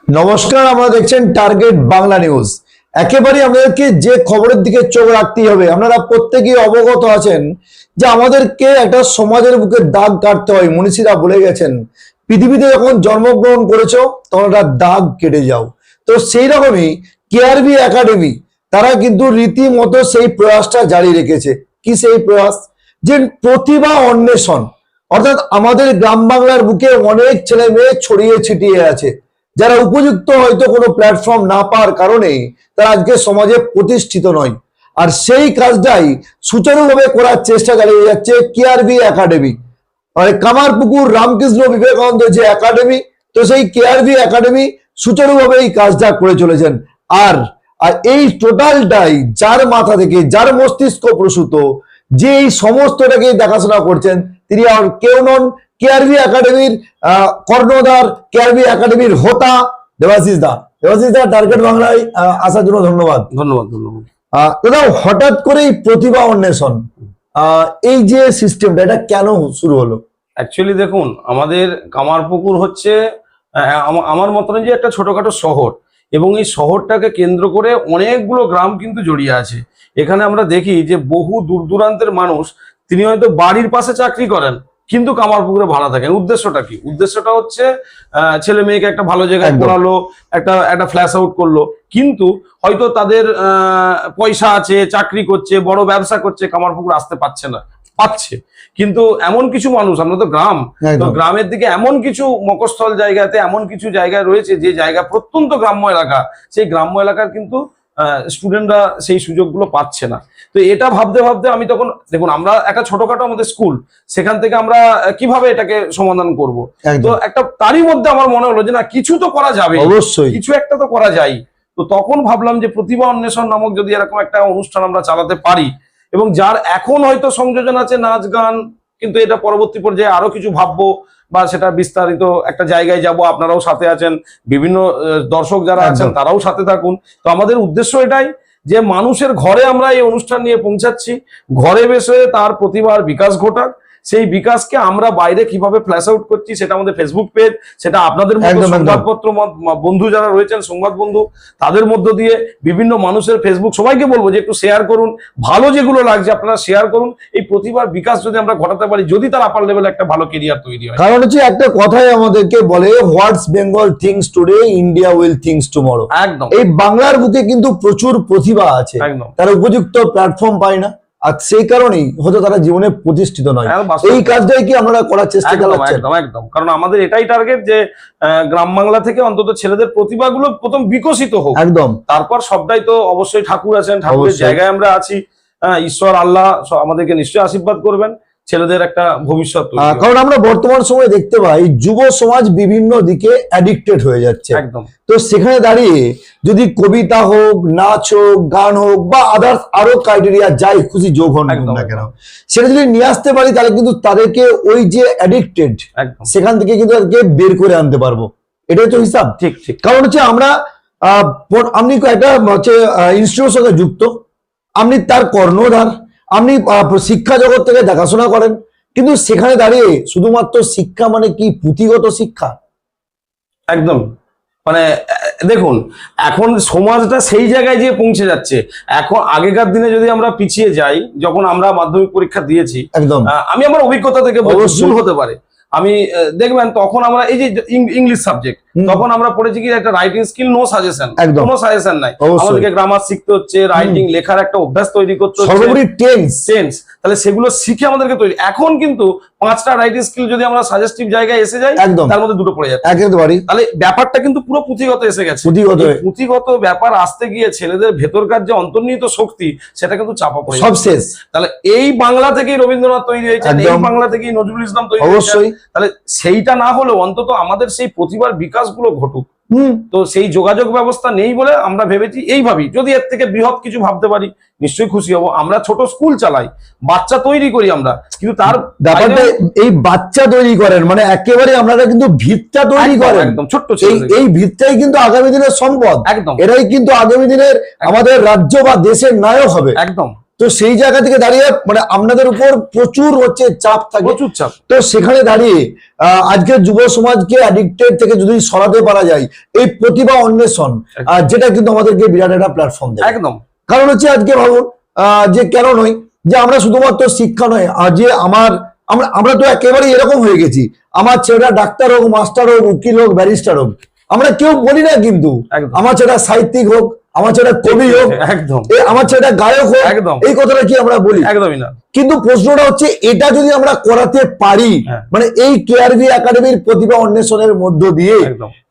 নমস্কার, আপনারা দেখছেন টার্গেট বাংলা নিউজ। একেবারে আমাদেরকে যে খবরের দিকে চোখ রাখতেই হবে। আপনারা প্রত্যেকেই অবগত আছেন যে আমাদেরকে একটা সমাজের বুকে দাগ কাটতে হয়। মনীষীরা বলে গেছেন, পৃথিবীতে যখন জন্মগ্রহণ করেছো তখন একটা দাগ কেটে যাও। তো সেই রকমই কেআরবি একাডেমি তারা কিন্তু রীতিমতো সেই প্রয়াসটা জারি রেখেছে। কি সেই প্রয়াস? যে প্রতিভা অন্বেষণ, অর্থাৎ আমাদের গ্রাম বাংলার বুকে অনেক ছেলে মেয়ে ছড়িয়ে ছিটিয়ে আছে, যারা উপযুক্ত হয়তো কোনো প্ল্যাটফর্ম না পাওয়ার কারণে তারা আজকে সমাজে প্রতিষ্ঠিত নয়। আর সেই কাজটাই সুচারুভাবে করার চেষ্টা চালিয়ে যাচ্ছে কেআরবি একাডেমি, মানে কামারপুকুর রামকৃষ্ণ বিবেকানন্দ যে একাডেমি, তো সেই কেআরবি একাডেমি সুচারুভাবে এই কাজটা করে চলেছেন। আর এই টোটালটাই যার মাথা থেকে, যার মস্তিষ্ক প্রসূত, যে এই সমস্তটাকে দেখাশোনা করছেন, তিনি আর কেউ নন, কেআরবি একাডেমির কর্ণধার, কেআরবি একাডেমির হোতা দেবাশিস দা। দেবাশিস দা, টার্গেট বাংলায় আসার জন্য ধন্যবাদ। ধন্যবাদ ধন্যবাদ দাদা, হঠাৎ করে এই প্রতিভা অন্বেষণ এই যে সিস্টেমটা, এটা কেন শুরু হলো? অ্যাকচুয়ালি দেখুন, আমাদের কামারপুকুর হচ্ছে আমার মতন যে একটা ছোটখাটো শহর, এবং এই শহরটাকে কেন্দ্র করে অনেকগুলো গ্রাম কিন্তু জড়িয়ে আছে। এখানে আমরা দেখি যে বহু দূর দূরান্তের মানুষ, তিনি হয়তো বাড়ির পাশে চাকরি করেন কিন্তু কামারপুকুরে ভাড়া থাকেন। উদ্দেশ্যটা কি? উদ্দেশ্যটা হচ্ছে ছেলে মেয়েকে একটা ভালো জায়গায় পড়ালো, একটা ফ্ল্যাশ আউট করলো, কিন্তু হয়তো তাদের পয়সা আছে, চাকরি করছে, বড় ব্যবসা করছে, কামারপুকুর আসতে পারছে না, পাচ্ছে। কিন্তু এমন কিছু মানুষ, আমরা তো গ্রাম, তো গ্রামের দিকে এমন কিছু মকস্থল জায়গাতে এমন কিছু জায়গায় রয়েছে যে জায়গা প্রত্যন্ত গ্রাম্য এলাকা, সেই গ্রাম্য এলাকার কিন্তু স্টুডেন্টরা সেই সুযোগগুলো পাচ্ছে না। তো এটা ভাবতে ভাবতে আমি তখন, দেখুন, আমরা একটা ছোটখাটো আমাদের স্কুল, সেখান থেকে আমরা কিভাবে এটাকে সমাধান করব, তো একটা তারই মধ্যে আমার মনে হলো যে না, কিছু তো করা যাবে, অবশ্যই কিছু একটা তো করা যায়। তো তখন ভাবলাম যে প্রতিভা অন্বেষণ নামক যদি এরকম একটা অনুষ্ঠান আমরা চালাতে পারি, এবং যার এখন হয়তো সংযোজন আছে নাচ গান, কিন্তু এটা পরবর্তী পর্যায়ে আরো কিছু ভাববো বা সেটা বিস্তারিত একটা জায়গায় যাব। আপনারাও সাথে আছেন, বিভিন্ন দর্শক যারা আছেন তারাও সাথে থাকুন। তো আমাদের উদ্দেশ্য এটাই যে মানুষের ঘরে আমরা এই অনুষ্ঠান নিয়ে পৌঁছাচ্ছি, ঘরে বসে তার প্রতিভার বিকাশ ঘটাক। সেই বিকাশকে আমরা বাইরে কিভাবে ফ্ল্যাশ আউট করছি, সেটা আমাদের ফেসবুক পেজ, সেটা আপনাদের মধ্যে সংবাদপত্র বন্ধু যারা রয়েছেন, সংবাদ বন্ধু, তাদের মধ্য দিয়ে বিভিন্ন মানুষের ফেসবুক, সবাইকে বলবো যে একটু শেয়ার করুন, ভালো যেগুলো লাগছে আপনারা শেয়ার করুন। এই প্রতিভার বিকাশ যদি আমরা ঘটাতে পারি, যদি তার আপার লেভেলে একটা ভালো কেরিয়ার তৈরি হয়। কারণ হচ্ছে একটা কথাই আমাদেরকে বলে, what's Bengal thinks today, India will thinks tomorrow. একদম, এই বাংলার বুকে কিন্তু প্রচুর প্রতিভা আছে, তারা উপযুক্ত প্ল্যাটফর্ম পায় না, আর সেই কারণেই হয়তো তারা জীবনে প্রতিষ্ঠিত নয়। এই কাজটাই কি আমরা করার চেষ্টা করছি? একদম একদম, কারণ আমাদের এটাই টার্গেট যে গ্রাম বাংলা থেকে অন্তত ছেলেদের প্রতিভাগুলো প্রথম বিকশিত হোক, একদম। তারপর সবটাই তো অবশ্যই ঠাকুর আছেন, ঠাকুরের জায়গায় আমরা আছি, ঈশ্বর আল্লাহ আমাদেরকে নিশ্চয়ই আশীর্বাদ করবেন, ছেলেদের একটা ভবিষ্যৎ। কারণ আমরা বর্তমান সময়ে দেখতে পাই যুব সমাজ বিভিন্ন দিকে অ্যাডিক্টেড হয়ে যাচ্ছে, একদম। তো সেখানে দাঁড়িয়ে যদি কবিতা হোক, নাচ হোক, গান হোক, বা আদার্স আরো ক্রাইটেরিয়া যাই খুশি যোগ হোক না কেন, সেটা যদি নিয়ে আসতে পারি, তাহলে কিন্তু তাদেরকে ওই যে অ্যাডিক্টেড, সেখান থেকে কিন্তু তাদেরকে বের করে আনতে পারবো। এটাই তো হিসাব। ঠিক ঠিক। কারণ হচ্ছে আমরা আপনি একটা হচ্ছে ইনস্টিটিউটের সঙ্গে যুক্ত, আপনি তার কর্ণধার, আপনি শিক্ষা জগৎ থেকে দেখাশোনা করেন, কিন্তু সেখানে দাঁড়িয়ে শুধুমাত্র শিক্ষা মানে কি পুঁথিগত শিক্ষা? একদম, মানে দেখুন, এখন সমাজটা সেই জায়গায় গিয়ে পৌঁছে যাচ্ছে। এখন আগেকার দিনে যদি আমরা পিছিয়ে যাই, যখন আমরা মাধ্যমিক পরীক্ষা দিয়েছি, একদম, আমি আমার অভিজ্ঞতা থেকে ভুল হতে পারে, আমি দেখবেন তখন আমরা এই যে ইংলিশ সাবজেক্ট, তখন আমরা পড়েছি কি একটা রাইটিং স্কিল, নো সাজেশন, কোনো সাজেশন নাই, আমাদেরকে গ্রামার শিখতে হচ্ছে, রাইটিং লেখার একটা অভ্যাস তৈরি করতে হচ্ছে, টেন্স, তাহলে সেগুলো শিখে আমাদেরকে তৈরি। এখন কিন্তু 5টা রাইটিং স্কিল যদি আমরা সাজেস্টিভ জায়গায় এসে যাই, তার মধ্যে 2টো পড়ে যাচ্ছে, তাহলে ব্যাপারটা কিন্তু পুরো পুঁথিগত এসে গেছে। পুঁথিগত ব্যাপার আসতে গিয়ে ছেলেদের ভেতরকার যে অন্তর্নিহিত শক্তি, সেটা কিন্তু চাপা পড়ে সব শেষ। তাহলে এই বাংলা থেকেই রবীন্দ্রনাথ তৈরি হয়েছে, এই বাংলা থেকেই নজরুল ইসলাম তৈরি হয়েছে, তাহলে সেইটা না হলেও অন্তত আমাদের সেই প্রতিভার বিকাশগুলো ঘটুক। তো সেই যোগাযোগ ব্যবস্থা নেই বলে আমরা ভেবেছি এইভাবেই, যদি এর থেকে বৃহৎ কিছু ভাবতে পারি নিশ্চয়ই খুশি হব। আমরা ছোট স্কুল চালাই, বাচ্চা তৈরি করি আমরা, কিন্তু তার ব্যাপারটা এই বাচ্চা তৈরি করেন মানে একেবারে আপনারা কিন্তু ভিতটা তৈরি করেন, একদম ছোট্ট। এই ভিতটাই কিন্তু আগামী দিনের সম্পদ, একদম। এরাই কিন্তু আগামী দিনের আমাদের রাজ্য বা দেশের নায়ক হবে, একদম। তো সেই জায়গা থেকে দাঁড়িয়ে মানে আপনাদের উপর প্রচুর হচ্ছে চাপ থাকে, প্রচুর চাপ। তো সেখানে দাঁড়িয়ে আজকের যুব সমাজকে অ্যাডিক্টেড থেকে যদি সরাতে পারা যায় এই প্রতিভা অন্বেষণ, যেটা কিন্তু আমাদেরকে বিরাট একটা প্ল্যাটফর্ম দেয়। একদম। কারণ হচ্ছে আজকে ভাবুন যে কেন নয় যে আমরা শুধুমাত্র শিক্ষা নয়, যে আমরা তো একেবারে এরকম হয়ে গেছি, আমার ছেলেটা ডাক্তার হোক, মাস্টার হোক, উকিল হোক, ব্যারিস্টার হোক, আমরা কেউ বলি না কিন্তু আমার ছেলেটা সাহিত্যিক হোক, আমার ছেলেটা কবি হোক, একদম আমার ছেলেটা গায়ক হোক, একদম এই কথাটা কি আমরা বলি? একদমই না। কিন্তু প্রশ্নটা হচ্ছে এটা যদি আমরা করাতে পারি মানে এই কেআরভি একাডেমির প্রতিভা অন্বেষণের মধ্য দিয়ে,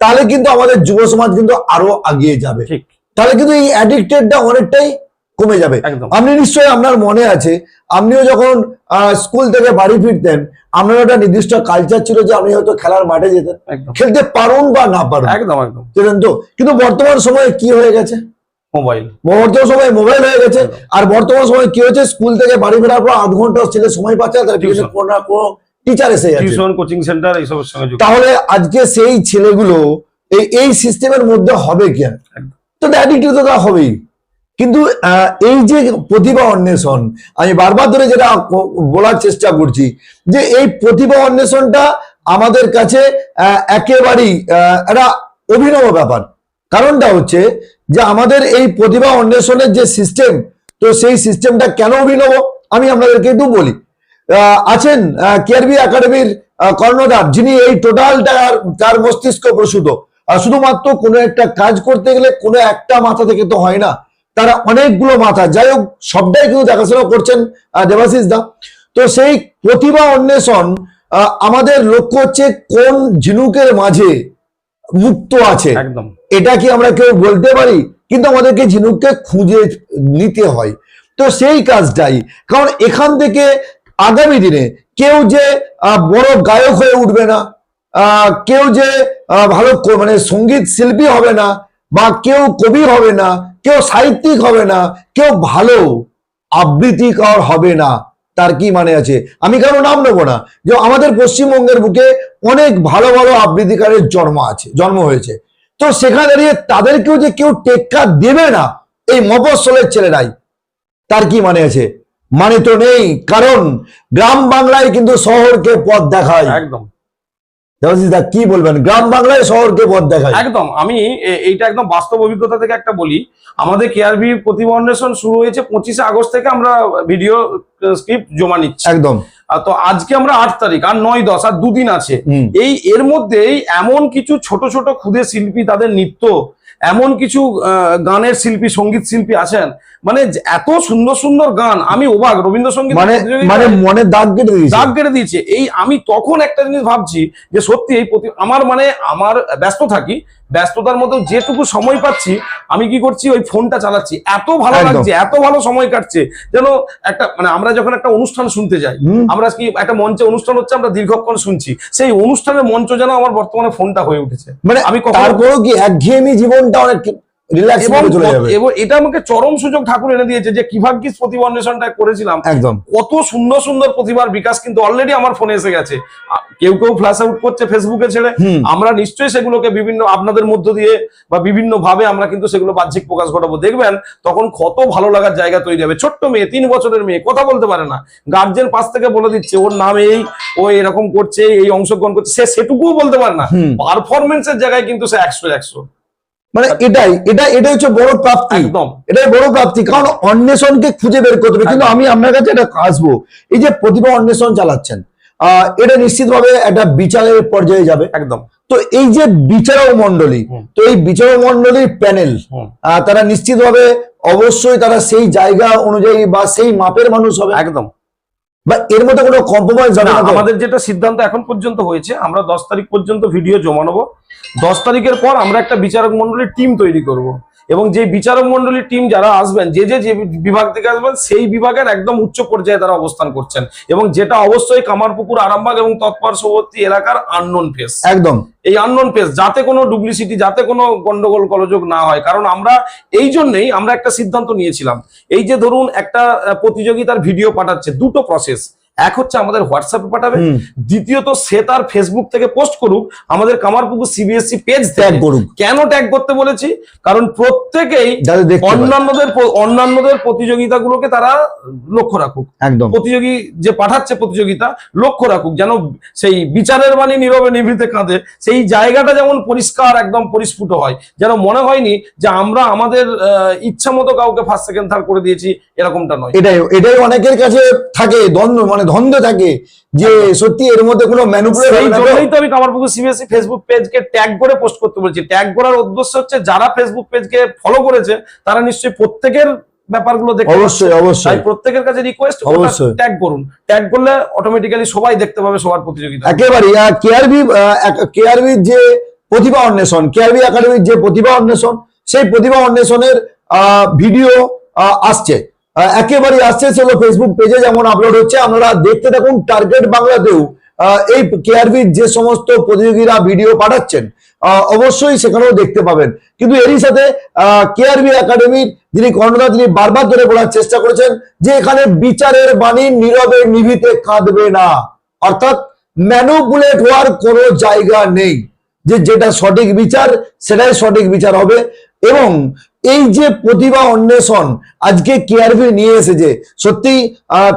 তাহলে কিন্তু আমাদের যুব সমাজ কিন্তু আরো এগিয়ে যাবে, তাহলে কিন্তু এই অ্যাডিক্টেডটা অনেকটাই কমে যাবে। আপনি নিশ্চয়ই, আপনার মনে আছে আপনিও যখন স্কুল থেকে বাড়ি ফিরতেন আপনার একটা নির্দিষ্ট কালচার ছিল যে আপনি হয়তো খেলার মাঠে যেতেন, খেলতে পারুন বা না পারুন, একদম একদম যেতেন তো। কিন্তু বর্তমান সময়ে কি হয়ে গেছে? মোবাইল। বর্তমান সময় মোবাইল হয়ে গেছে। আর বর্তমান সময় কি হচ্ছে, স্কুল থেকে বাড়ি ফেরার পর 8 ঘন্টা ছেলে সময় পাচ্ছে না, তার পিছনে কোনো না কোনো টিচার এসে যাচ্ছে, টিউশন, কোচিং সেন্টার এইসবের সঙ্গে যুক্ত। তাহলে আজকে সেই ছেলেগুলো এই সিস্টেমের মধ্যে হবে কি? তো অ্যাডিক্টেড তো হবেই। কিন্তু এই যে প্রতিভা অন্বেষণ, আমি বারবার ধরে যেটা বলার চেষ্টা করছি যে এই প্রতিভা অন্বেষণটা আমাদের কাছে একেবারেই একটা অভিনব ব্যাপার। কারণটা হচ্ছে যে আমাদের এই প্রতিভা অন্বেষণের যে সিস্টেম, তো সেই সিস্টেমটা কেন অভিনব আমি আপনাদেরকে একটু বলি। আছেন কেআরভি একাডেমির কর্ণধার, যিনি এই টোটালটা তার মস্তিষ্ক প্রসূত। শুধুমাত্র কোনো একটা কাজ করতে গেলে কোনো একটা মাথা থেকে তো হয় না, তারা অনেকগুলো মাথা, যাই হোক সবটাই কিন্তু দেখাশোনা করছেন দেবাশিস দা। তো সেই প্রতিভা অন্বেষণ আমাদের লক্ষ্য হচ্ছে কোন ঝিনুকের মাঝে মুক্ত আছে, একদম এটা কি আমরা কেউ বলতে পারি? কিন্তু আমাদেরকে ঝিনুককে খুঁজে নিতে হয়। তো সেই কাজটাই, কারণ এখান থেকে আগামী দিনে কেউ যে বড় গায়ক হয়ে উঠবে না, কেউ যে ভালো মানে সঙ্গীত শিল্পী হবে না, বা কেউ কবি হবে না, কেউ সাহিত্যিক হবে না, কেউ ভালো আবৃত্তিকার হবে না, তার কি মানে আছে? আমি কারো নাম নেবো না, যে আমাদের পশ্চিমবঙ্গের বুকে অনেক ভালো ভালো আবৃত্তিকারের জন্ম হয়েছে। তো সেখানে দাঁড়িয়ে তাদেরকেও যে কেউ টেক্কা দেবে না এই মফস্বলের ছেলেরাই, তার কি মানে আছে? মানে তো নেই, কারণ গ্রাম বাংলায় কিন্তু শহরকে পথ দেখায়। একদম। কি বলবেন, গ্রাম বাংলায় শহরকে পথ দেখায়? একদম। আমি এইটা একদম বাস্তব অভিজ্ঞতা থেকে একটা বলি। আমাদের কেআরভি প্রতিভা অন্বেষণ শুরু হয়েছে 25শে আগস্ট থেকে, আমরা ভিডিও স্ক্রিপ্ট জমা নিচ্ছি। একদম। তো আজকে আমরা 8 তারিখ, আর 9, 10 আর 2 দিন আছে। এর মধ্যেই এমন কিছু ছোট ছোট ক্ষুদে শিল্পী, তাদের নৃত্য, এমন কিছু গানের শিল্পী, সঙ্গীত শিল্পী আছেন, মানে এত সুন্দর সুন্দর গান, আমি অবাক। রবীন্দ্রসঙ্গীত মানে মনে দাগ কেটে দিয়েছে। এই আমি তখন একটা জিনিস ভাবছি যে সত্যি এই আমার ব্যস্ত থাকি, ব্যস্ততার মধ্যে যেটুকু সময় পাচ্ছি আমি কি করছি, ওই ফোনটা চালাচ্ছি। এত ভালো লাগছে, এত ভালো সময় কাটছে, যেন একটা মানে আমরা যখন একটা অনুষ্ঠান শুনতে যাই, আমরা কি একটা মঞ্চে অনুষ্ঠান হচ্ছে, আমরা দীর্ঘক্ষণ শুনছি, সেই অনুষ্ঠানের মঞ্চ যেন আমার বর্তমানে ফোনটা হয়ে উঠেছে। মানে আমি তারপরেও কি একঘেয়েমি জীবনটা অনেক রিল্যাক্স হয়ে চলে যাবে। এবং এটা আমাকে চরম সুযোগ ঠাকুর এনে দিয়েছে যে কিভাগ্যিস প্রতিভা অন্বেষণটা করেছিলাম। একদম। কত সুন্দর সুন্দর প্রতিভার বিকাশ কিন্তু অলরেডি আমার ফোনে এসে গেছে। কেউ কেউ ফ্ল্যাশ আউট করছে ফেসবুকে ছেড়ে, আমরা নিশ্চয়ই সেগুলোকে বিভিন্ন আপনাদের মধ্য দিয়ে বা বিভিন্ন ভাবে আমরা কিন্তু সেগুলো বাহ্যিক প্রকাশ ঘটাবো। দেখবেন তখন কত ভালো লাগার জায়গা তৈরি হবে। ছোট্ট মেয়ে, 3 বছরের মেয়ে, কথা বলতে পারে না, গার্জেন পাশ থেকে বলে দিচ্ছে ওর নাম এই, ও এরকম করছে, এই অংশগ্রহণ করছে, সে সেটুকুও বলতে পারে না। পারফরমেন্সের জায়গায় কিন্তু সে 100। মানে এটাই হচ্ছে বড় প্রাপ্তি। একদম, এটাই বড় প্রাপ্তি, কারণ অন্বেষণকে খুঁজে বের করতে হবে। কিন্তু আমি আপনার কাছে এটা আসবো, এই যে প্রতিভা অন্বেষণ চালাচ্ছেন, এটা নিশ্চিতভাবে একটা বিচারের পর্যায়ে যাবে। একদম। তো এই যে বিচারক মন্ডলী, তো এই বিচারক মন্ডলীর প্যানেল, তারা নিশ্চিতভাবে অবশ্যই তারা সেই জায়গা অনুযায়ী বা সেই মাপের মানুষ হবে। একদম। বা এর মধ্যে কোনো কম্প্রোমাইজ হবে না। আমাদের যেটা সিদ্ধান্ত এখন পর্যন্ত হয়েছে, আমরা 10 তারিখ পর্যন্ত ভিডিও জমা নেবো। 10 তারিখের পর আমরা একটা বিচারক মন্ডলীর টিম তৈরি করব, এবং যে বিচারক মন্ডলীর টিম যারা আসবেন, যে বিভাগ থেকে আসবেন, সেই বিভাগের একদম উচ্চ পর্যায়ে তারা অবস্থান করছেন, এবং যেটা অবশ্যই কামারপুকুর, আরামবাগ এবং তৎপার্শ্ববর্তী এলাকার আননোন ফেস। একদম। এই আননোন ফেস, যাতে কোনো ডুপ্লিসিটি, যাতে কোনো গন্ডগোল গোলযোগ না হয়। কারণ আমরা এই জন্যই আমরা একটা সিদ্ধান্ত নিয়েছিলাম, এই যে ধরুন একটা প্রতিযোগিতার ভিডিও পাঠাচ্ছে, দুটো প্রসেস। এক হচ্ছে আমাদের হোয়াটসঅ্যাপে পাঠাবে, দ্বিতীয়ত সে তার ফেসবুক থেকে পোস্ট করুক, আমাদের কামারপুকুর সিবিএসসি পেজ ট্যাগ করুক। কেন ট্যাগ করতে বলেছি? কারণ প্রত্যেকেই অন্যান্যদের প্রতিযোগিতাগুলোকে তারা লক্ষ্য রাখুক, একদম প্রতিযোগী যে পাঠাচ্ছে প্রতিযোগিতা লক্ষ্য রাখুক, যেন সেই বিচারের বাণী নীরবে নিভৃতে কাঁদে, সেই জায়গাটা যেমন পরিষ্কার একদম পরিস্ফুট হয়, যেন মনে হয়নি যে আমরা আমাদের ইচ্ছা মতো কাউকে ফার্স্ট সেকেন্ড থার্ড করে দিয়েছি, এরকমটা নয়। এটাই অনেকের কাছে থাকে দ্বন্দ্ব থাকে যে সত্যি এর মধ্যে কোনো ম্যানিপুলেশন। এই জন্যই তো আমি কামারপুকুর সিবিএসসি ফেসবুক পেজকে ট্যাগ করে পোস্ট করতে বলছি। ট্যাগ করার উদ্দেশ্য হচ্ছে যারা ফেসবুক পেজকে ফলো করেছে তারা নিশ্চয়ই প্রত্যেকের ব্যাপারগুলো দেখতে, অবশ্যই প্রত্যেকের কাছে রিকোয়েস্ট, ট্যাগ করুন। ট্যাগ করলে অটোমেটিক্যালি সবাই দেখতে পাবে সবার প্রতিযোগিতা। একেবারে কেআরবি যে প্রতিভা অন্বেষণ, কেআরবি একাডেমির যে প্রতিভা অন্বেষণ, সেই প্রতিভা অন্বেষণের ভিডিও আসছে, একেবারে আসছে, সেগুলো ফেসবুক পেজে যেমন আপলোড হচ্ছে, আপনারা দেখতে থাকুন। টার্গেট বাংলাতেও এই কেআরবির যে সমস্ত প্রতিযোগীরা ভিডিও পাঠাচ্ছেন অবশ্যই সেখানেও দেখতে পাবেন। কিন্তু এরই সাথে কেআরবি একাডেমির যিনি কর্ণধার, তিনি বারবার ধরে বলার চেষ্টা করেছেন যে এখানে বিচারের বাণী নীরবে নিভৃতে কাঁদবে না, অর্থাৎ ম্যানুপুলেট হওয়ার কোনো জায়গা নেই, যে যেটা সঠিক বিচার সেটাই সঠিক বিচার হবে। এবং এই যে প্রতিভা অন্বেষণ আজকে কেআরবি নিয়ে এসেছে, সত্যি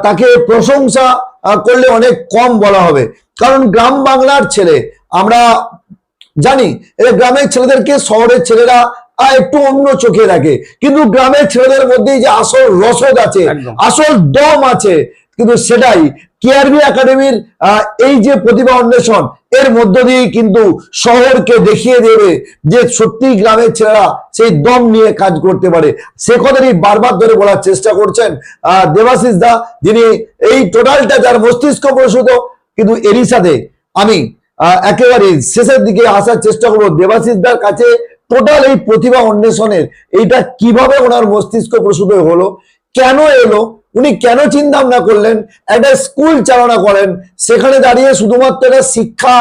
তাকে প্রশংসা করলে অনেক কম বলা হবে। কারণ গ্রাম বাংলার ছেলে, আমরা জানি গ্রামের ছেলেদেরকে শহরের ছেলেরা একটু অন্য চোখে রাখে, কিন্তু গ্রামের ছেলেদের মধ্যে যে আসল রসদ আছে, আসল দম আছে, কিন্তু সেটাই কেআরবি একাডেমির এই যে প্রতিভা অন্বেষণ এর মধ্য দিয়ে কিন্তু শহরকে দেখিয়ে দেবে যে সত্যি গ্রামের ছেলেরা সেই দম নিয়ে কাজ করতে পারে। সে কথাটি বারবার ধরে বলার চেষ্টা করছেন দেবাশিস দা, যিনি এই টোটালটা যার মস্তিষ্ক প্রসূত। কিন্তু এরই সাথে আমি একেবারে শেষের দিকে আসার চেষ্টা করবো দেবাশিস দার কাছে, টোটাল এই প্রতিভা অন্বেষণের এইটা কিভাবে ওনার মস্তিষ্ক প্রসূত হলো, কেন এলো, উনি কেন চিন্তা ভাবনা করলেন, একটা স্কুল চালনা করেন, সেখানে দাঁড়িয়ে শুধুমাত্র একটা শিক্ষা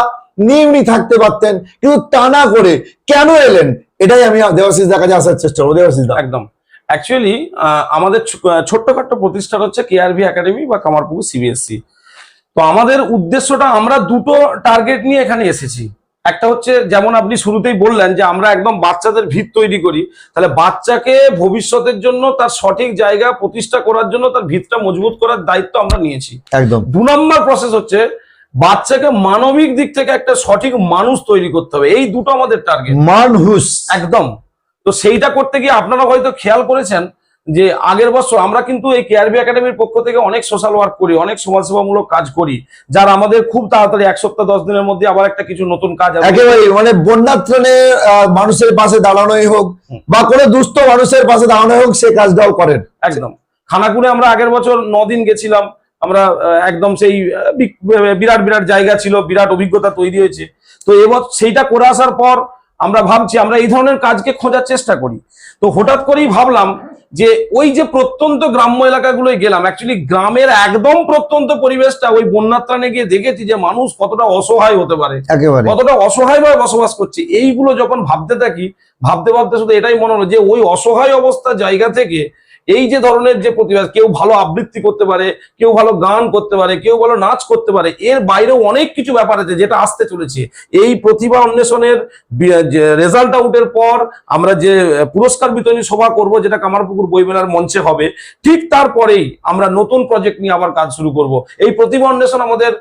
নিয়ে উনি থাকতে পারতেন, কিন্তু তা না করে কেন এলেন, এটাই আমি দেবাশিস দার কাছে আসার চেষ্টা করবো। দেবাশিস দা, একদম অ্যাকচুয়ালি আমাদের ছোট্টখাট্ট প্রতিষ্ঠান হচ্ছে কেআরবি একাডেমি বা কামারপুকুর সিবিএসসি। তো আমাদের উদ্দেশ্যটা, আমরা দুটো টার্গেট নিয়ে এখানে এসেছি। একটা হচ্ছে যেমন আপনি শুরুতেই বললেন যে আমরা একদম বাচ্চাদের ভিত তৈরি করি, তাহলে বাচ্চাকে ভবিষ্যতের জন্য তার সঠিক জায়গা প্রতিষ্ঠা করার জন্য তার ভিতটা মজবুত করার দায়িত্ব আমরা নিয়েছি। একদম 2 নম্বর প্রসেস হচ্ছে বাচ্চাকে মানবিক দিক থেকে একটা সঠিক মানুষ তৈরি করতে হবে। এই দুটো আমাদের টার্গেট, মানুষ একদম। তো সেইটা করতে গিয়ে আপনারা হয়তো খেয়াল করেছেন যে আগের বছর আমরা কিন্তু এই কেআরবি একাডেমির পক্ষ থেকে অনেক সোশ্যাল ওয়ার্ক করি, অনেক সমাজসেবামূলক কাজ করি, যার আমাদের খুব তাড়াতাড়ি 1 সপ্তাহ 10 দিনের মধ্যে আবার একটা কিছু নতুন কাজ, একেবারে মানে বন্যা ত্রাণে মানুষের পাশে দাঁড়ানোই হোক বা কোনো দুস্থ মানুষের পাশে দাঁড়ানোই হোক, সে কাজটাও করেন। একদম। খানাকুলে আমরা আগের বছর 9 দিন গেছিলাম, আমরা একদম সেই বিরাট বিরাট জায়গা ছিল, বিরাট অভিজ্ঞতা তৈরি হয়েছে। তো এবার সেইটা করে আসার পর আমরা ভাবছি আমরা এই ধরনের কাজকে খোঁজার চেষ্টা করি। তো হঠাৎ করেই ভাবলাম যে ওই যে প্রত্যন্ত গ্রাম্য এলাকাগুলোয় গেলাম, অ্যাকচুয়ালি গ্রামের একদম প্রত্যন্ত পরিবেশটা ওই বন্যাত্রাণে গিয়ে দেখেছি যে মানুষ কতটা অসহায় হতে পারে, কতটা অসহায়ভাবে বসবাস করছে। এইগুলো যখন ভাবতে থাকি, ভাবতে ভাবতে শুধু এটাই মনে হলো যে ওই অসহায় অবস্থা জায়গা থেকে এই যে ধরনের যে প্রতিভা, কেউ ভালো আবৃত্তি করতে পারে, কেউ ভালো গান করতে পারে, কেউ ভালো নাচ করতে পারে, এর বাইরেও অনেক কিছু ব্যাপার আছে যেটা আসতে চলেছে। এই প্রতিভা অন্বেষণের রেজাল্ট আউটের পর আমরা যে পুরস্কার বিতরণী সভা করব, যেটা কামারপুকুর বইমেলার মঞ্চে হবে, ঠিক তারপরেই আমরা নতুন প্রজেক্ট নিয়ে আবার কাজ শুরু করব। এই প্রতিভা অন্বেষণ আমাদের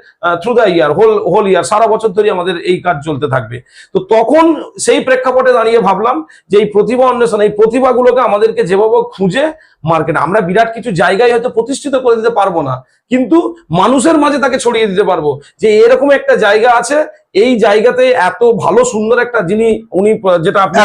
through the year, whole year, সারা বছর ধরে আমাদের এই কাজ চলতে থাকবে। তো তখন সেই প্রেক্ষাপটে দাঁড়িয়ে ভাবলাম যে এই প্রতিভা অন্বেষণ, এই প্রতিভাগুলোকে আমাদেরকে যেভাবে খুঁজে মার্কেট, আমরা বিরাট কিছু জায়গায় হয়তো প্রতিষ্ঠিত করে দিতে পারবো না, কিন্তু মানুষের মাঝে তাকে ছড়িয়ে দিতে পারবো যে এরকম একটা জায়গা আছে, এই জায়গাতে এত ভালো সুন্দর একটা, যিনি উনি যেটা আপনি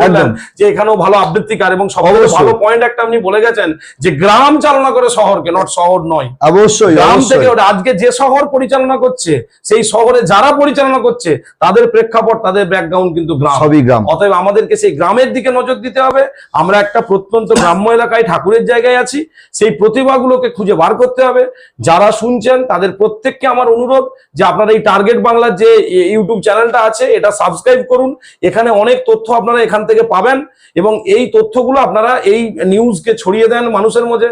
বললেন যে এখানেও ভালো আবৃত্তিকার, এবং সবচেয়ে ভালো পয়েন্ট একটা আপনি বলে গেছেন যে গ্রাম চালনা করে শহরকে, নট শহর নয়, অবশ্যই গ্রাম থেকে আজকে যে শহর পরিচালনা করছে, সেই শহরে যারা পরিচালনা করছে তাদের প্রেক্ষাপট, তাদের ব্যাকগ্রাউন্ড কিন্তু গ্রাম, সবই গ্রাম। অতএব আমাদেরকে সেই গ্রামের দিকে নজর দিতে হবে। আমরা একটা প্রত্যন্ত গ্রাম্য এলাকায় ঠাকুরের জায়গায় আছি, সেই প্রতিভাগুলোকে খুঁজে বার করতে হবে। যারা শুনছেন তাদের প্রত্যেককে আমার অনুরোধ যে আপনারা এই টার্গেট বাংলার যে ইউটিউব চ্যানেলটা আছে, এটা সাবস্ক্রাইব করুন। এখানে অনেক তথ্য আপনারা এখান থেকে পাবেন এবং এই তথ্যগুলো আপনারা এই নিউজকে ছড়িয়ে দেন মানুষের মধ্যে।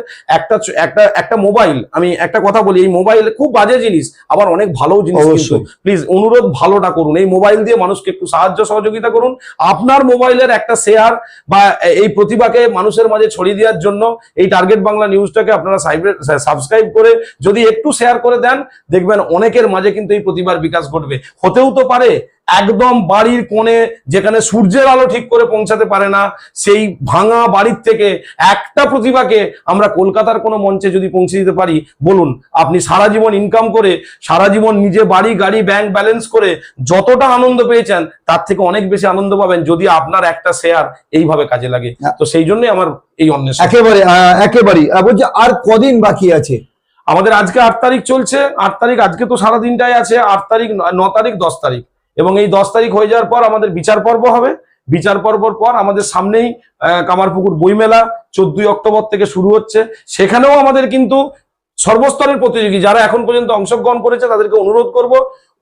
একটা মোবাইল, আমি একটা কথা বলি, এই মোবাইল খুব বাজে জিনিস, আবার অনেক ভালো জিনিস, কিন্তু অবশ্যই। প্লিজ অনুরোধ ভালোটা করুন। এই মোবাইল দিয়ে মানুষকে একটু সাহায্য সহযোগিতা করুন। আপনার মোবাইলের একটা শেয়ার বা এই প্রতিভাকে মানুষের মাঝে ছড়িয়ে দেওয়ার জন্য এই টার্গেট বাংলা নিউজটাকে আপনারা সাবস্ক্রাইব করে যদি একটু শেয়ার করে দেন, দেখবেন অনেকের মাঝে কিন্তু এই প্রতিভার বিকাশ ঘটবে। হতেও তো পারে একদম বাড়ির কোণে, যেখানে সূর্যের আলো ঠিক করে পৌঁছাতে পারে না, সেই ভাঙা বাড়ির থেকে একটা প্রতিভাকে আমরা কলকাতার কোনো মঞ্চে যদি পৌঁছে দিতে পারি, বলুন আপনি সারা জীবন ইনকাম করে, সারা জীবন নিজে বাড়ি গাড়ি ব্যাংক ব্যালেন্স করে যতটা আনন্দ পেয়েছেন, তার থেকে অনেক বেশি আনন্দ পাবেন যদি আপনার একটা শেয়ার এইভাবে কাজে লাগে। তো সেই জন্যই আমার এই অন্বেষণ। একেবারে বলছি, আর কদিন বাকি আছে? আমাদের আজকে 8 তারিখ চলছে, 8 তারিখ, আজকে তো সারা দিনটাই আছে, 8 তারিখ, 9 তারিখ, 10 তারিখ, এবং এই 10 তারিখ হয়ে যাওয়ার পর আমাদের বিচার পর্ব হবে। বিচার পর্বর পর আমাদের সামনেই কামারপুকুর বইমেলা 14 অক্টোবর থেকে শুরু হচ্ছে। সেখানেও আমাদের কিন্তু সর্বস্তরের প্রতিযোগী যারা এখন পর্যন্ত অংশগ্রহণ করেছে তাদেরকে অনুরোধ করব,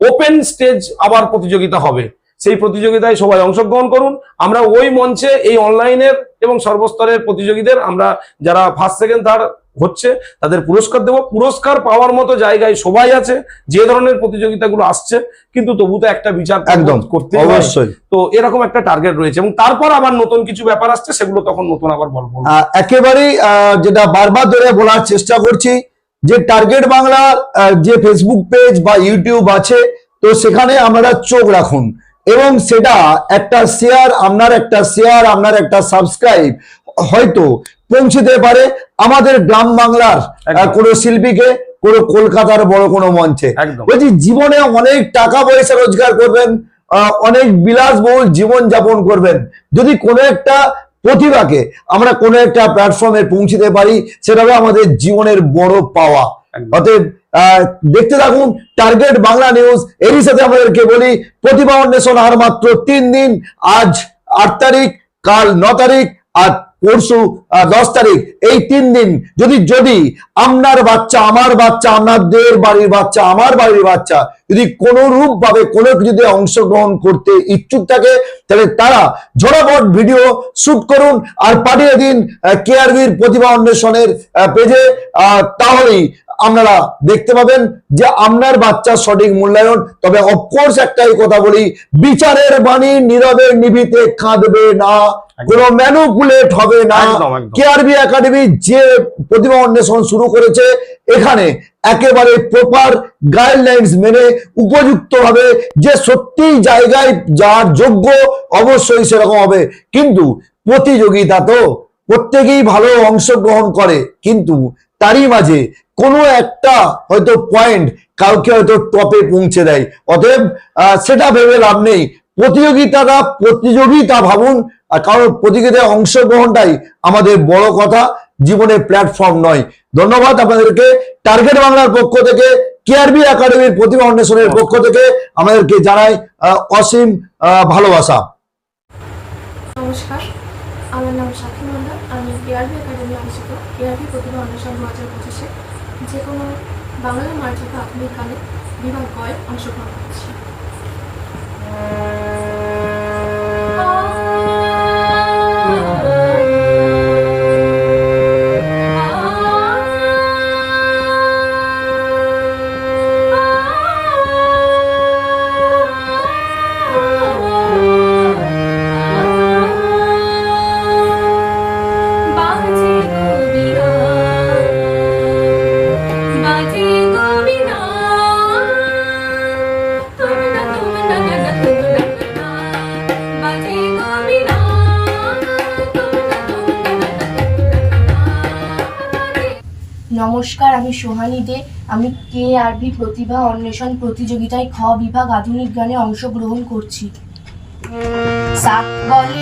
ওপেন স্টেজ আবার প্রতিযোগিতা হবে, সেই প্রতিযোগিতায় সবাই অংশগ্রহণ করুন। আমরা ওই মঞ্চে এই অনলাইনের এবং সর্বস্তরের প্রতিযোগীদের, আমরা যারা ফার্স্ট সেকেন্ড থার্ড হচ্ছে তাদের পুরস্কার দেব। পুরস্কার পাওয়ার মতো জায়গায় সবাই আছে, যে ধরনের প্রতিযোগিতাগুলো আসছে, কিন্তু তবু তো একটা বিচার একদম করতে অবশ্যই। তো এরকম একটা টার্গেট রয়েছে, এবং তারপর আবার নতুন কিছু ব্যাপার আসছে, সেগুলো তখন নতুন আবার বলবো। একেবারেই যেটা বারবার ধরে বলার চেষ্টা করছি, যে টার্গেট বাংলার যে ফেসবুক পেজ বা ইউটিউব আছে, তো সেখানে আপনারা চোখ রাখুন, এবং সেটা একটা শেয়ার, আপনার একটা সাবস্ক্রাইব হয়তো পৌঁছতে পারে আমাদের গ্রাম বাংলার কোনো শিল্পীকে, কোনো কলকাতার বড় কোনো মঞ্চে। বলছি, জীবনে অনেক টাকা পয়সা রোজগার করবেন, অনেক বিলাসবহুল জীবন যাপন করবেন, যদি কোনো একটা প্রতিভাকে আমরা কোনো একটা প্ল্যাটফর্মে পৌঁছতে পারি, সেটা হবে আমাদের জীবনের বড় পাওয়া। অতএব দেখতে থাকুন টার্গেট বাংলা নিউজ। এরই সাথে আমাদেরকে বলি, প্রতিভা অন্বেষণ আর মাত্র 3 দিন, আজ 8 তারিখ, কাল 9 তারিখ, আর পরশু 10 তারিখ, এই 3 দিন যদি আপনার বাচ্চা, আমার বাচ্চা, আপনাদের বাড়ির বাচ্চা, আমার বাড়ির বাচ্চা যদি কোন রূপ ভাবে কোনো কিছুতে অংশগ্রহণ করতে ইচ্ছুক থাকে, তাহলে তারা ঝড়াপট ভিডিও শুট করুন আর পাঠিয়ে দিন কেআরবির প্রতিভা অন্বেষণের পেজে। তাহলেই আপনারা দেখতে পাবেন যে আপনার বাচ্চার সঠিক মূল্যায়ন। তবে অফকোর্স একটাই কথা বলি, বিচারের বাণী নীরবে নিভিতে কাঁদবে না, কোনো ম্যানুপুলেট হবে না। কেআরবি একাডেমি যে প্রতিভা অন্বেষণ শুরু করেছে, এখানে একেবারে প্রপার গাইডলাইন্স মেনে উপযুক্ত ভাবে, যে সত্যি জায়গায় যার যোগ্য অবশ্যই সেরকম হবে। কিন্তু প্রতিযোগিতা তো প্রত্যেকেই ভালো অংশগ্রহণ করে, কিন্তু তারই মাঝে কোনো একটা হয়তো পয়েন্ট কাউকে হয়তো টপে পৌঁছে দেয়। অতএব সেটা ভেবে লাভ নেই, প্রতিযোগিতা ভাবুন, আর কারণ প্রতিযোগিতায় অংশগ্রহণটাই আমাদের বড় কথা, জীবনের প্ল্যাটফর্ম নয়। ধন্যবাদ আপনাদেরকে। টার্গেট বাংলার পক্ষ থেকে, কেআরবি একাডেমির প্রতিভা অন্বেষণের পক্ষ থেকে আমাদেরকে জানাই অসীম ভালোবাসা। নমস্কার, আমার নাম সাথী মণ্ডল। আমি কেআরবি একাডেমি আয়োজিত কেআরবি প্রতিভা অন্বেষণ 2025-এ যে কোনো বাংলা মার্জিত আধুনিক গানে বিভাগ গয়ে অংশগ্রহণ করছি। নমস্কার, আমি সোহানি দে। আমি কেআরবি প্রতিভা অন্বেষণ প্রতিযোগিতায় খ বিভাগ আধুনিক গানে অংশগ্রহণ করছি। সাত বলে